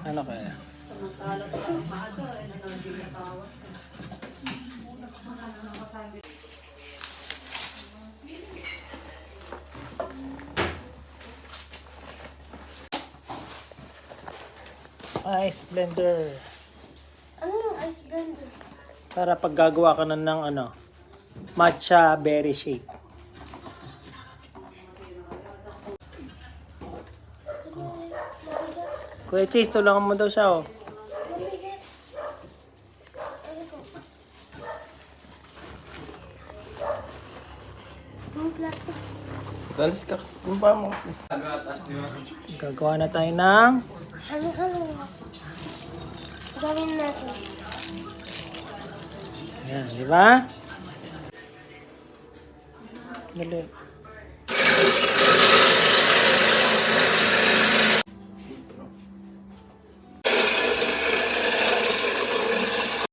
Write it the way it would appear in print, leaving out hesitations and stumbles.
Ano kaya? Samantala pa ang maaga, hindi natawag. Ice blender. Ano yung ice blender? Para pag gagawa ka na ng matcha berry shake. Kuya Chase, tulungan mo daw siya, oh. Mabigat. Ano ko? Yung plastic. Dalis ka kung pa mo kasi. Gagawa na tayo ng Ano? Gawin natin. yan, di ba? Dali.